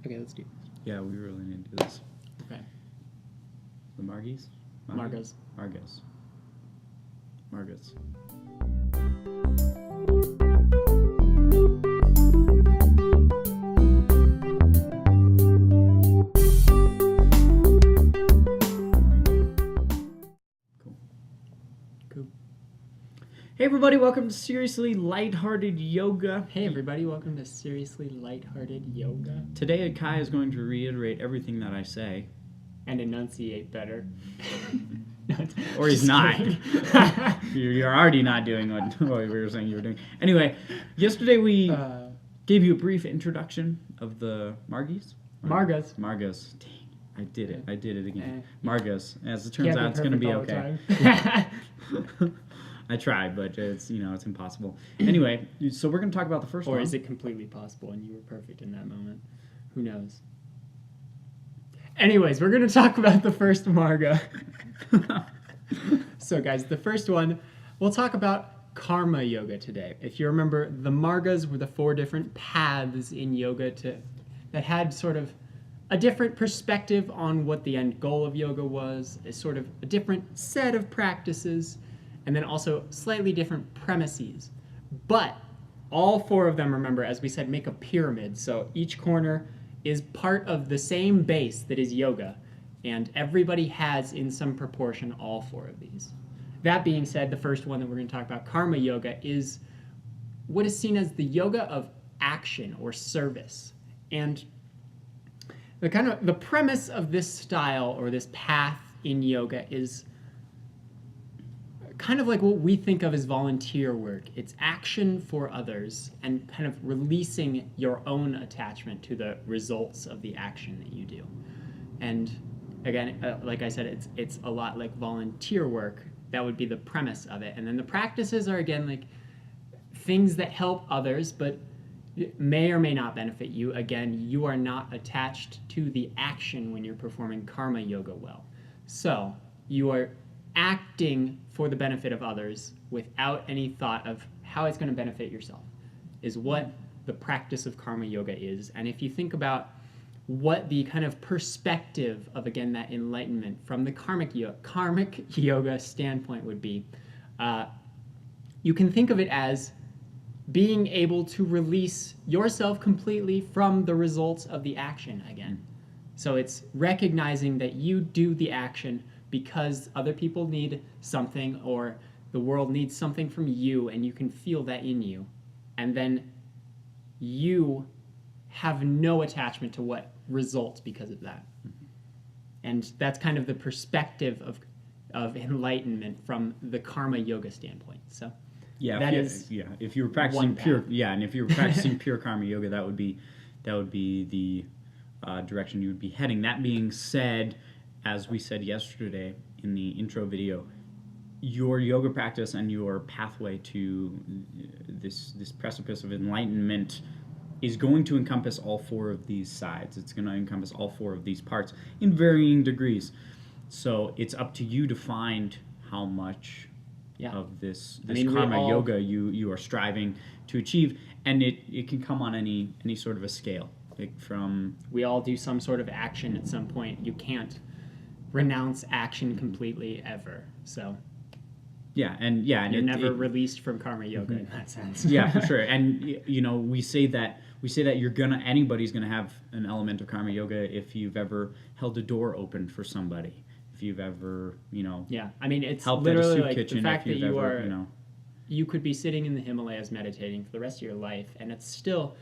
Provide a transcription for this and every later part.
Okay, let's do it. Yeah, we really need to do this. Okay. The Margis? Margas. Margas. Margas. Cool. Hey everybody, welcome to Seriously Lighthearted Yoga. Hey everybody, welcome to Seriously Lighthearted Yoga. Today Kai is going to reiterate everything that I say. And enunciate better. Or he's not. You're already not doing what we were saying you were doing. Anyway, yesterday we gave you a brief introduction of the Margis. Margas. Margas. Dang, I did it again. Margas. As it turns Can't out, it's going to be okay. I tried, but it's impossible. Anyway, so we're going to talk about the first one. Or is it completely possible and you were perfect in that moment? Who knows? Anyways, we're going to talk about the first Marga. So guys, the first one, we'll talk about Karma Yoga today. If you remember, the Margas were the 4 different paths in yoga that had sort of a different perspective on what the end goal of yoga was, a sort of a different set of practices, and then also slightly different premises. But all 4 of them, remember, as we said, make a pyramid. So each corner is part of the same base that is yoga, and everybody has, in some proportion, all 4 of these. That being said, the first one that we're going to talk about, Karma Yoga, is what is seen as the yoga of action or service. And the premise of this style or this path in yoga is kind of like what we think of as volunteer work. It's action for others and kind of releasing your own attachment to the results of the action that you do. And again, like I said, it's a lot like volunteer work. That would be the premise of it. And then the practices are, again, like things that help others, but may or may not benefit you. Again, you are not attached to the action when you're performing karma yoga well. So you are acting for the benefit of others without any thought of how it's going to benefit yourself is what the practice of karma yoga is. And if you think about what the kind of perspective of, again, that enlightenment from the karmic yoga standpoint would be, you can think of it as being able to release yourself completely from the results of the action again. So it's recognizing that you do the action because other people need something or the world needs something from you, and you can feel that in you. And then you have no attachment to what results because of that. Mm-hmm. And that's kind of the perspective of enlightenment from the karma yoga standpoint. So if you were practicing pure karma yoga, that would be the direction you would be heading. That being said, as we said yesterday in the intro video, your yoga practice and your pathway to this precipice of enlightenment is going to encompass all 4 of these sides. It's going to encompass all 4 of these parts in varying degrees. So it's up to you to find how much of this karma yoga you are striving to achieve, and it can come on any sort of a scale. We all do some sort of action at some point. You can't renounce action completely ever. So you're never released from karma yoga in that sense. Yeah, for sure. And we say that anybody's gonna have an element of karma yoga if you've ever held a door open for somebody, if you've ever it's helped literally at a soup like kitchen, the fact if that you've you could be sitting in the Himalayas meditating for the rest of your life, and it's still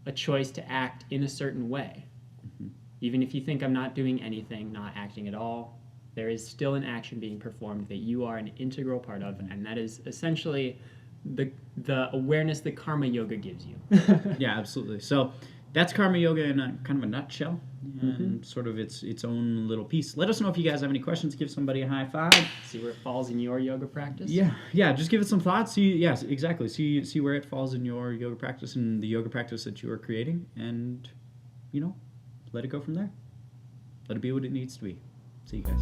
a choice to act in a certain way. Mm-hmm. Even if you think I'm not doing anything, not acting at all, there is still an action being performed that you are an integral part of, and that is essentially the awareness that karma yoga gives you. Yeah, absolutely. So that's karma yoga in a kind of a nutshell, and sort of its own little piece. Let us know if you guys have any questions. Give somebody a high five. See where it falls in your yoga practice. Yeah. Just give it some thought. See where it falls in your yoga practice and the yoga practice that you are creating, and let it go from there. Let it be what it needs to be. See you guys.